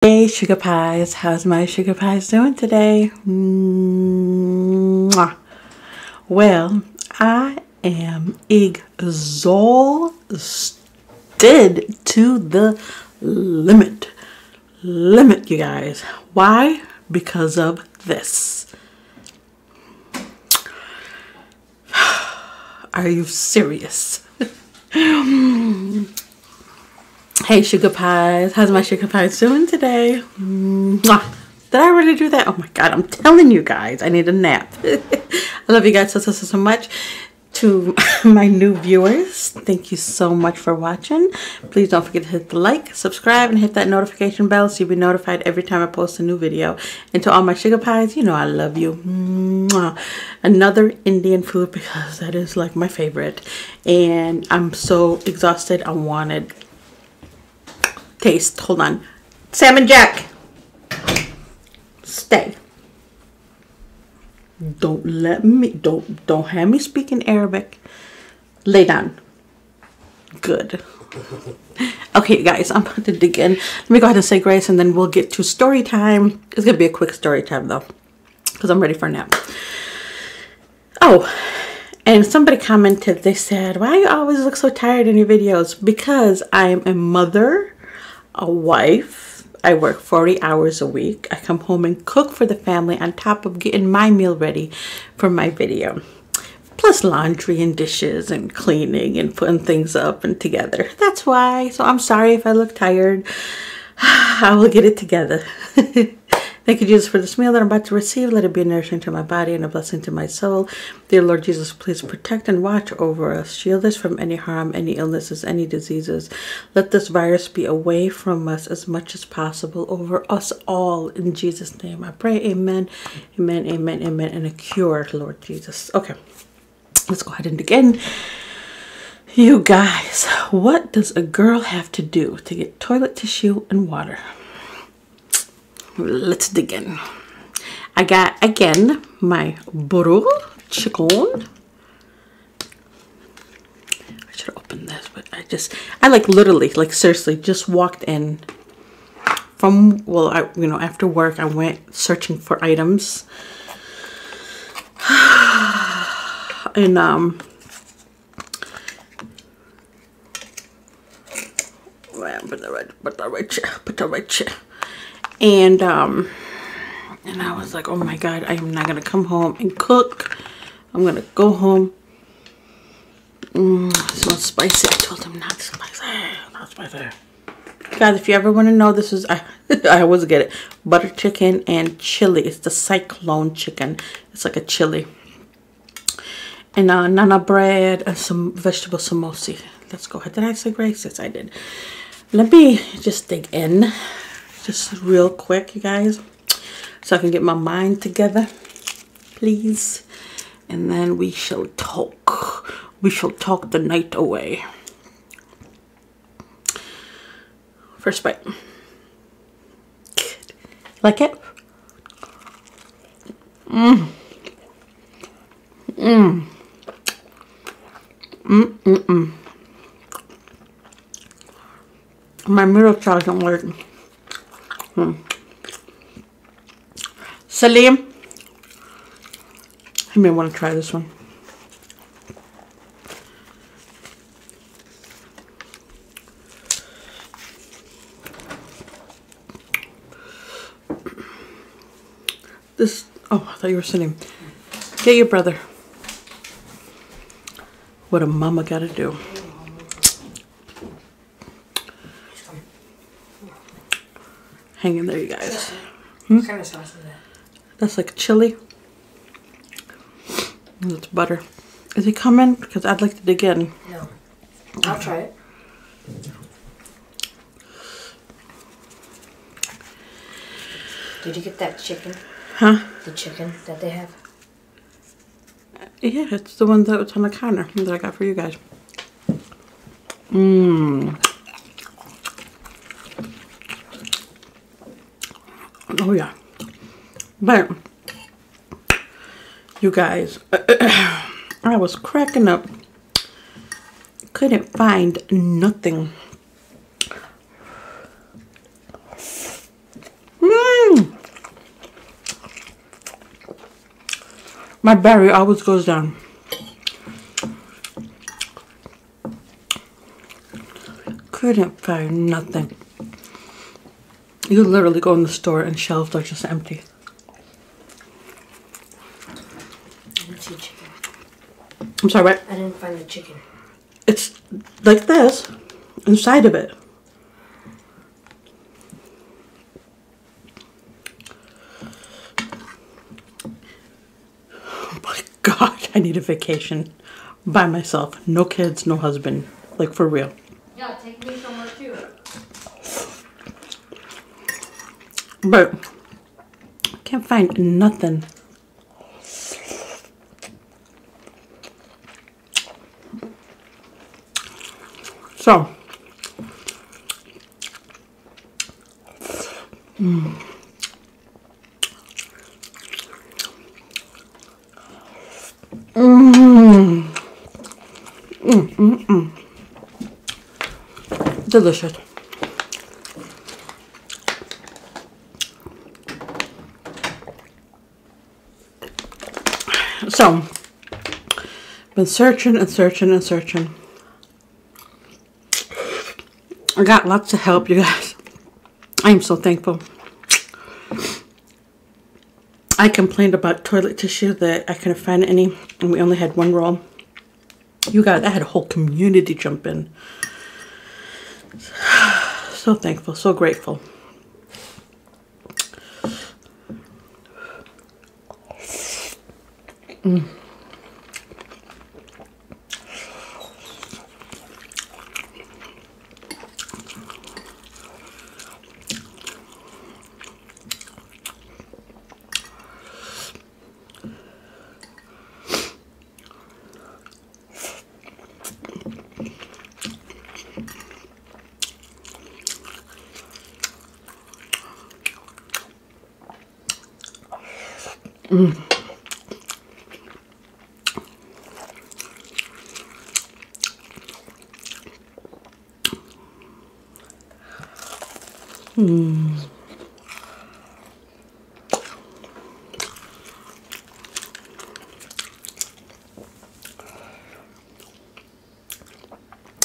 Hey Sugar Pies, how's my Sugar Pies doing today? Mwah. Well, I am exhausted to the limit, you guys. Why? Because of this. Are you serious? Hey Sugar Pies, how's my Sugar Pies doing today? Mwah. Did I already do that? Oh my god, I'm telling you guys, I need a nap. I love you guys so much. To my new viewers, thank you so much for watching. Please don't forget to hit the like, subscribe, and hit that notification bell so you'll be notified every time I post a new video. And to all my Sugar Pies, you know I love you. Mwah. Another Indian food, because that is like my favorite. And I'm so exhausted, I wanted taste. Hold on. Salmon Jack, stay. Don't let me, don't have me speak in Arabic. Lay down. Good. Okay guys, I'm about to dig in. Let me go ahead and say grace and then we'll get to story time. It's gonna be a quick story time though, because I'm ready for a nap. Oh, and somebody commented, they said, why you always look so tired in your videos? Because I'm a mother, a wife. I work 40 hours a week. I come home and cook for the family on top of getting my meal ready for my video. Plus laundry and dishes and cleaning and putting things up and together. That's why. So I'm sorry if I look tired. I will get it together. Thank you, Jesus, for this meal that I'm about to receive. Let it be a nourishment to my body and a blessing to my soul. Dear Lord Jesus, please protect and watch over us. Shield us from any harm, any illnesses, any diseases. Let this virus be away from us as much as possible over us all. In Jesus' name I pray. Amen, amen, amen, amen. And a cure, Lord Jesus. Okay, let's go ahead and begin. You guys, what does a girl have to do to get toilet tissue and water? Let's dig in. I got, again, my burul chicken. I should have opened this, but I like literally, like seriously, just walked in from, well, after work, I went searching for items. And, put the right chair. And I was like, oh my god, I am not gonna come home and cook. I'm gonna go home. It's not spicy. I told him not spicy. Not spicy. Guys, if you ever want to know, this is I always get it. Butter chicken and chili. It's the cyclone chicken. It's like a chili. And nana bread and some vegetable samosi. Let's go ahead. Did I say grace? Yes, I did. Let me just dig in. Just real quick, you guys, so I can get my mind together, please. And then we shall talk. We shall talk the night away. First bite. Like it? My middle child don't work. Salim, you may want to try this one. This, oh, I thought you were sitting. Get your brother. What a mama gotta do. Hang in there, you guys. What kind of sauce is that? That's like chili. And it's butter. Is he coming? Because I'd like to dig in. No. I'll try it. Did you get that chicken? Huh? The chicken that they have? Yeah, it's the one that was on the counter that I got for you guys. Oh yeah. But you guys, I was cracking up. Couldn't find nothing My battery always goes down. Couldn't find nothing. You literally go in the store and shelves are just empty. I didn't see chicken. I'm sorry, what? I didn't find the chicken. It's like this inside of it. Oh my God, I need a vacation by myself. No kids, no husband. Like for real. Yeah, take me somewhere too. But I can't find nothing. So, delicious. So, been searching and searching and searching. I got lots of help, you guys. I am so thankful. I complained about toilet tissue that I couldn't find any, and we only had one roll. You guys, I had a whole community jump in. So thankful, so grateful.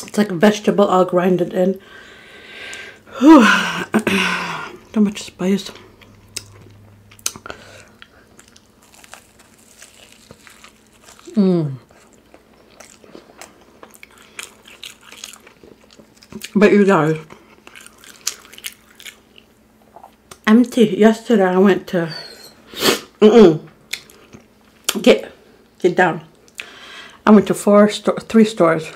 It's like a vegetable all grinded in. Too much spice. But you guys, empty. Yesterday I went to get down. I went to three stores.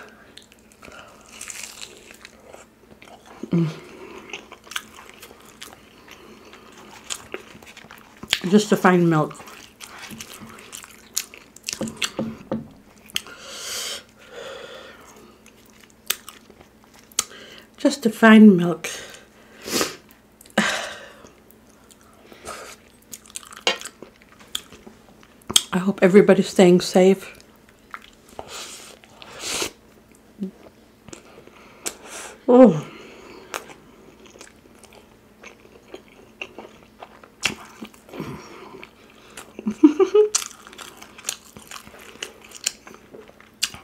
Just to find milk. Just to find milk. I hope everybody's staying safe. Oh.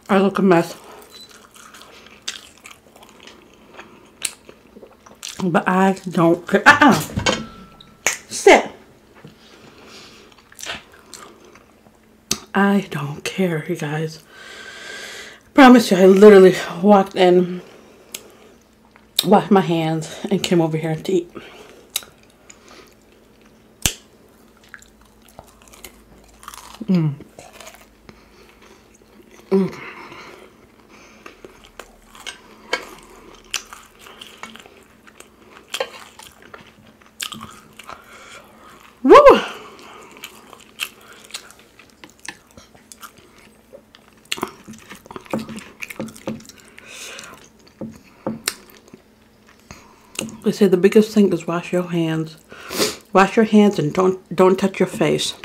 I look a mess. But I don't care. Sit. I don't care, you guys. I promise you, I literally walked in, washed my hands, and came over here to eat. Woo! They say the biggest thing is wash your hands. Wash your hands and don't touch your face.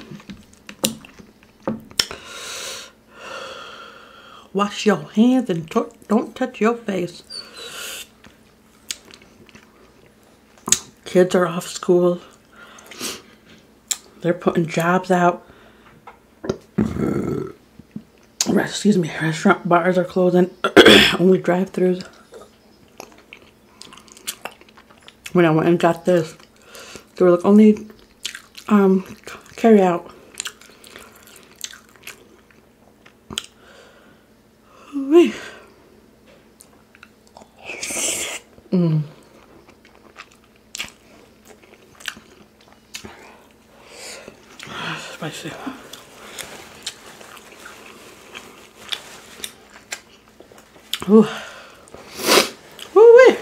Wash your hands and don't touch your face. Kids are off school. They're putting jobs out. Excuse me, restaurant bars are closing. Only drive-thrus. When I went and got this, they were like only carry out. Spicy. Ooh. Woo-wee.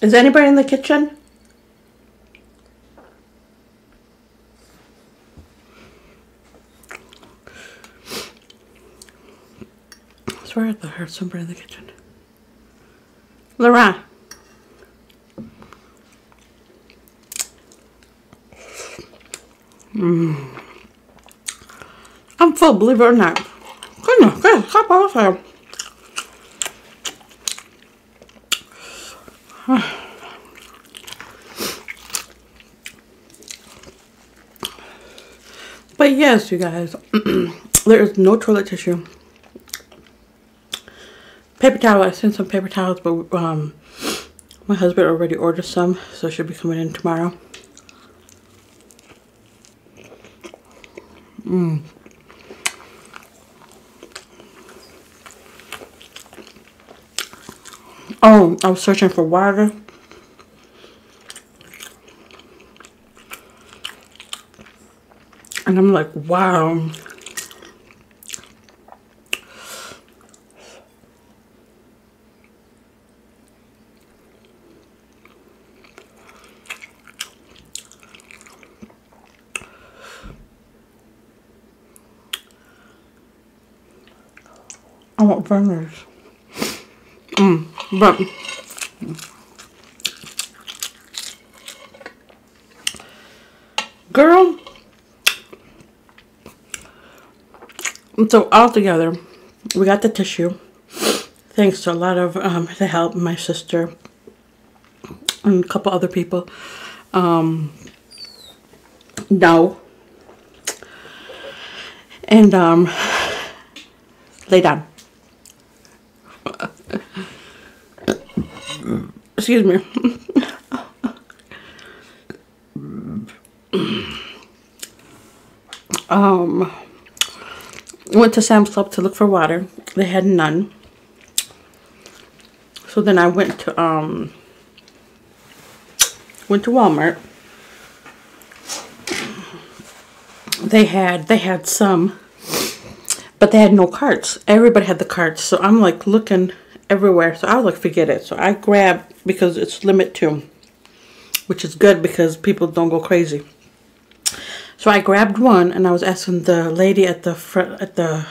Is anybody in the kitchen? I swear I heard somebody in the kitchen. Laura. I'm full, believe it or not. Goodness, good. Stop all the time. But yes, you guys, there is no toilet tissue. Paper towel, I sent some paper towels, but my husband already ordered some, so it should be coming in tomorrow. Oh, I was searching for water. And I'm like, wow. I want burners. But girl, so all together, we got the tissue. Thanks to a lot of the help, my sister and a couple other people. No. And lay down. Excuse me. Went to Sam's Club to look for water. They had none. So then I went to Walmart. They had some, but they had no carts. Everybody had the carts, so I'm like looking everywhere. So I was like, forget it. So I grabbed, because it's limit 2, which is good because people don't go crazy. So I grabbed one, and I was asking the lady at the front, at the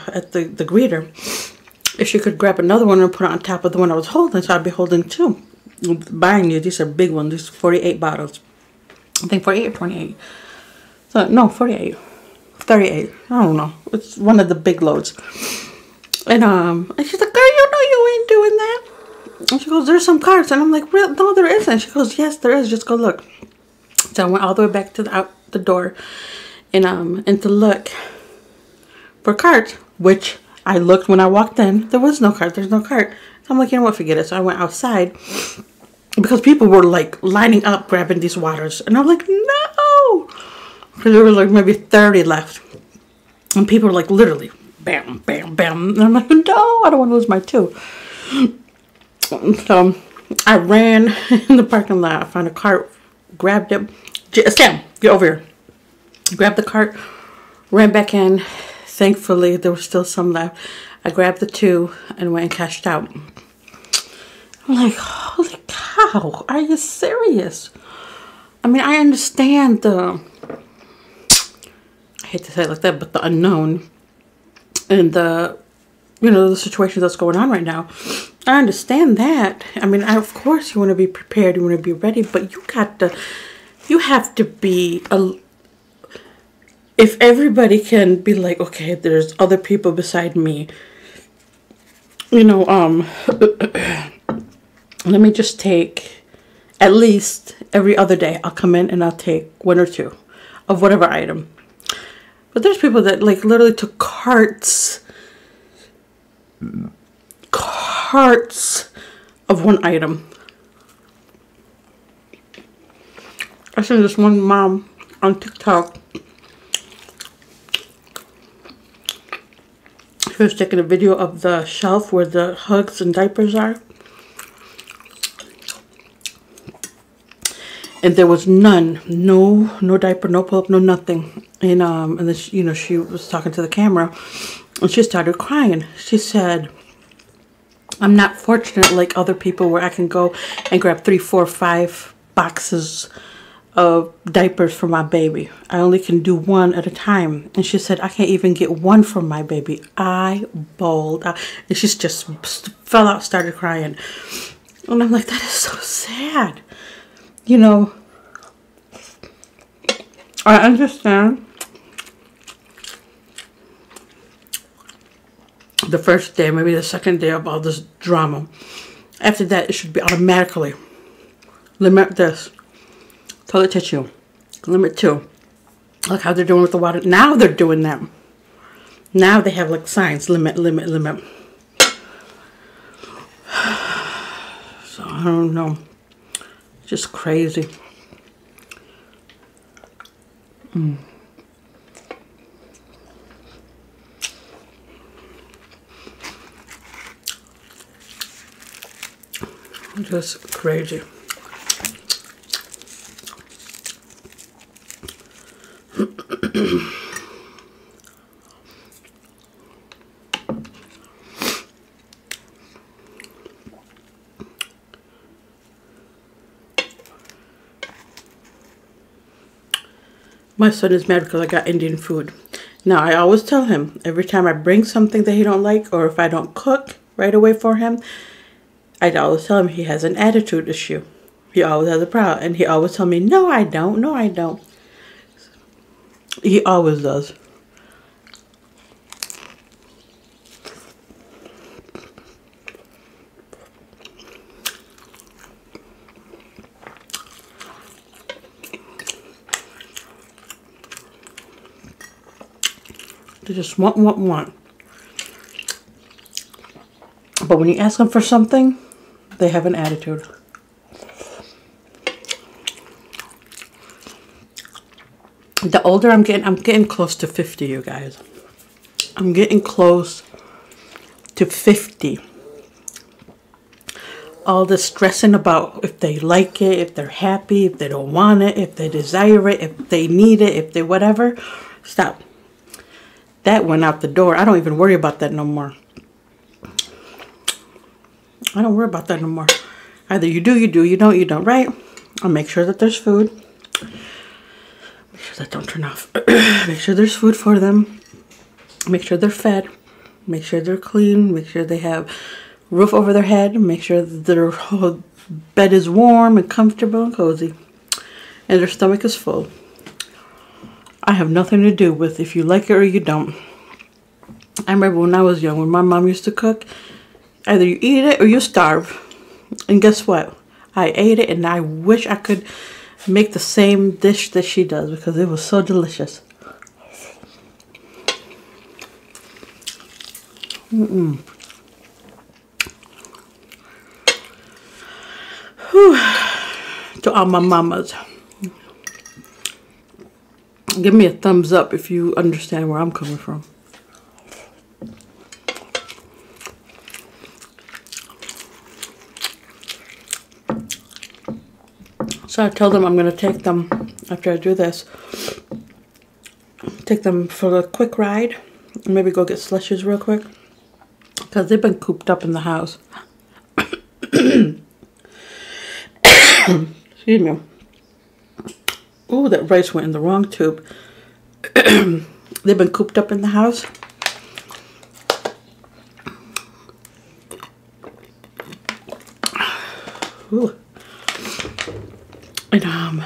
greeter, if she could grab another one and put it on top of the one I was holding. So I'd be holding 2. Buying you, these are big ones. These 48 bottles. I think 48 or 28. So no, 48. 38. I don't know. It's one of the big loads. And she's like, girl, you know you ain't doing that. And she goes, there's some carts. And I'm like, real? No, there isn't. She goes, yes, there is. Just go look. So I went all the way back to out the door, and to look for carts, which I looked when I walked in. There was no cart. There's no cart. So I'm like, you know what? Forget it. So I went outside because people were like lining up grabbing these waters, and I'm like, no, because there were like maybe 30 left, and people were like literally bam, bam, bam, and I'm like, no, I don't want to lose my 2. So I ran in the parking lot. I found a cart, grabbed it. Sam, get over here. Grabbed the cart, Ran back in. Thankfully, there was still some left. I grabbed the 2 and went and cashed out. I'm like, holy cow, are you serious? I mean, I understand the, I hate to say it like that, but the unknown and the, you know, the situation that's going on right now. I understand that. I mean, of course you want to be prepared, you want to be ready, but you have to be, if everybody can be like, okay, there's other people beside me, you know, let me just take at least every other day. I'll come in and I'll take 1 or 2 of whatever item. But there's people that like literally took carts of one item. I seen this one mom on TikTok. She was taking a video of the shelf where the hugs and diapers are. And there was none, no diaper, no pull-up, no nothing. And then she, you know, she was talking to the camera, and she started crying. She said, "I'm not fortunate like other people where I can go and grab 3, 4, 5 boxes of diapers for my baby. I only can do 1 at a time." And she said, "I can't even get 1 for my baby." I bawled out, and she just fell out, started crying. And I'm like, that is so sad. You know, I understand the first day, maybe the second day of all this drama. After that, it should be automatically limit this. Toilet tissue, limit 2. Look how they're doing with the water. Now they're doing that. Now they have like signs, limit, limit, limit. So I don't know. Just crazy. Just crazy. My son is mad because I got Indian food. Now, I always tell him, every time I bring something that he don't like, or if I don't cook right away for him, I always tell him he has an attitude issue. He always has a problem. And he always tell me, no, I don't. No, I don't. He always does. They just want. But when you ask them for something, they have an attitude. The older I'm getting close to 50, you guys. I'm getting close to 50. All the stressing about if they like it, if they're happy, if they don't want it, if they desire it, if they need it, if they whatever. Stop. That went out the door. I don't even worry about that no more. I don't worry about that no more. Either you do, you don't, right? I'll make sure that there's food. Make sure that don't turn off. Make sure there's food for them. Make sure they're fed. Make sure they're clean. Make sure they have roof over their head. Make sure that their whole bed is warm and comfortable and cozy. And their stomach is full. I have nothing to do with if you like it or you don't. I remember when I was young, when my mom used to cook, either you eat it or you starve. And guess what? I ate it, and I wish I could make the same dish that she does because it was so delicious. Whew. To all my mamas. Give me a thumbs up if you understand where I'm coming from. So I told them I'm going to take them, after I do this, take them for a quick ride. Maybe go get slushies real quick. Because they've been cooped up in the house. Excuse me. Ooh, that rice went in the wrong tube. They've been cooped up in the house. Ooh. And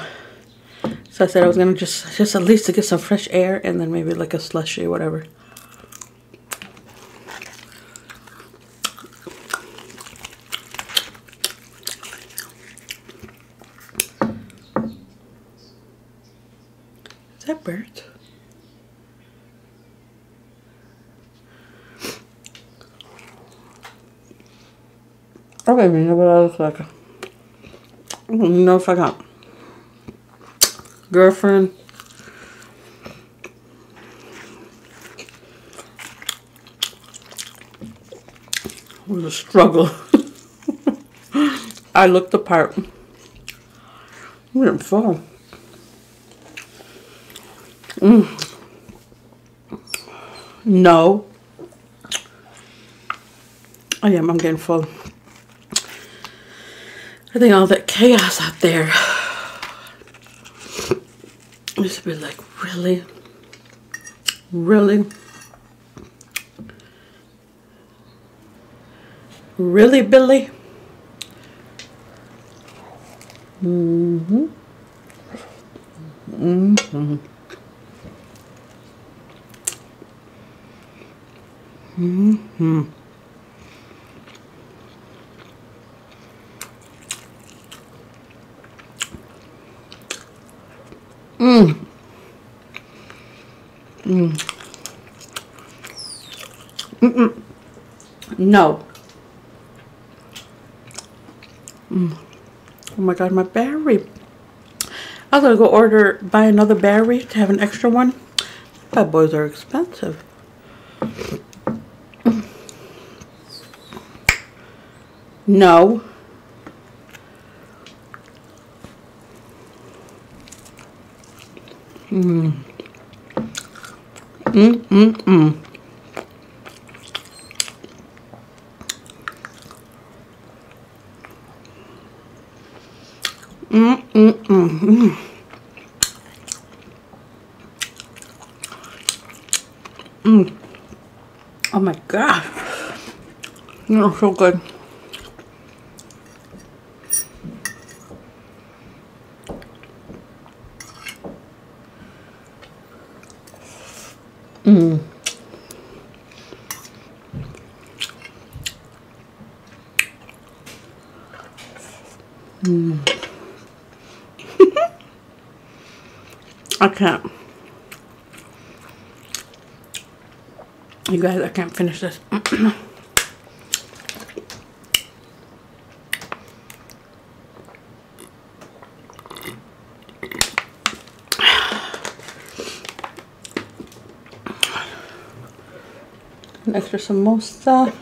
so I said I was gonna just at least to get some fresh air and then maybe like a slushie or whatever. Is that birds? I don't even know what I look like. I don't know if I got girlfriend. It was a struggle. I looked the part. We didn't fall. No. I'm getting full. I think all that chaos out there used to be like, really? Really? Really, Billy? Mm-hmm. Mm-hmm. Mm-hmm. No. Oh my god, my battery. I was gonna go buy another battery to have an extra one. Bad boys are expensive. No. Oh my god. You're so good. I can't. You guys, I can't finish this. An extra samosa.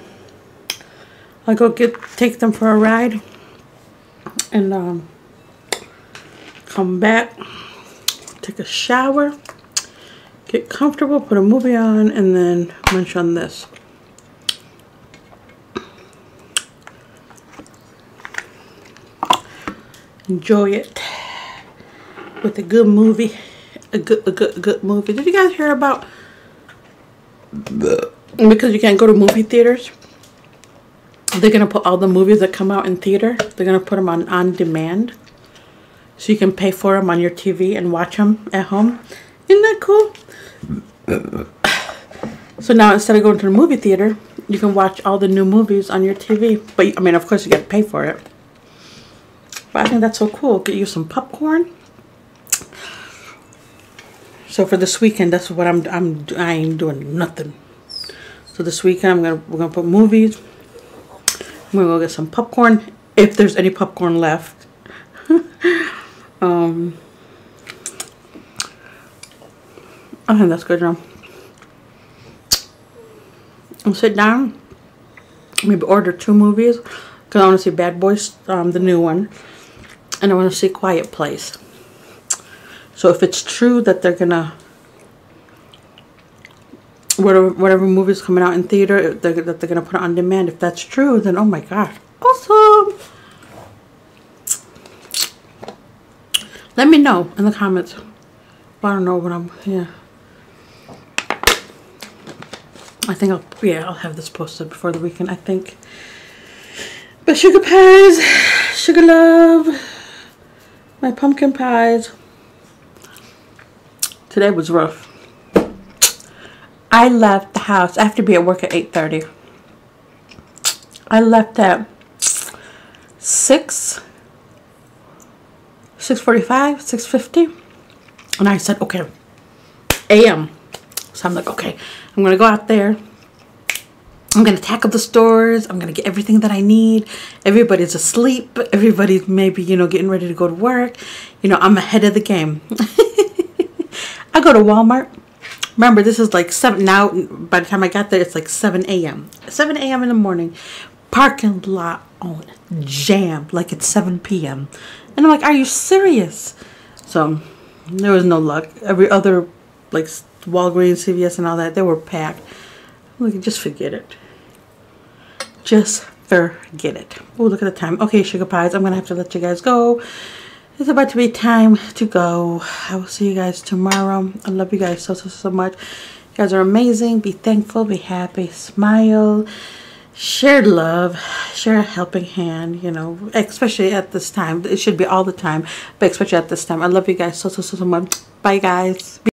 I'll go take them for a ride and come back, take a shower, get comfortable, put a movie on, and then munch on this. Enjoy it with a good movie, a good movie. Did you guys hear about? Because you can't go to movie theaters, they're gonna put all the movies that come out in theater. They're gonna put them on demand, so you can pay for them on your TV and watch them at home. Isn't that cool? So now instead of going to the movie theater, you can watch all the new movies on your TV. But I mean, of course, you got to pay for it. But I think that's so cool. Get you some popcorn. So for this weekend, that's what I ain't doing nothing. So this weekend, we're gonna put movies. I'm gonna go get some popcorn if there's any popcorn left. I think that's good, John. I'll sit down, maybe order 2 movies, because I want to see Bad Boys, the new one, and I want to see Quiet Place. So if it's true that they're gonna whatever movie's coming out in theater that they're gonna put it on demand. If that's true, then oh my gosh, awesome. Let me know in the comments. I don't know what I'm, yeah. I think I'll have this posted before the weekend, I think. But sugar pies, sugar love, my pumpkin pies. Today was rough. I left the house. I have to be at work at 8:30. I left at 6:45, 6:50. And I said, okay, a.m. So I'm like, okay, I'm going to go out there. I'm going to tackle the stores. I'm going to get everything that I need. Everybody's asleep. Everybody's maybe, you know, getting ready to go to work. You know, I'm ahead of the game. I go to Walmart. Remember, this is like 7 now. By the time I got there, it's like 7 a.m. 7 a.m. in the morning. Parking lot on jammed like it's 7 p.m. And I'm like, are you serious? So there was no luck. Every other, like Walgreens, CVS, and all that, they were packed. I'm like, just forget it. Just forget it. Oh, look at the time. Okay, sugar pies, I'm going to have to let you guys go. It's about to be time to go. I will see you guys tomorrow. I love you guys so much. You guys are amazing. Be thankful. Be happy. Smile. Share love. Share a helping hand. You know, especially at this time. It should be all the time. But especially at this time. I love you guys so much. Bye, guys.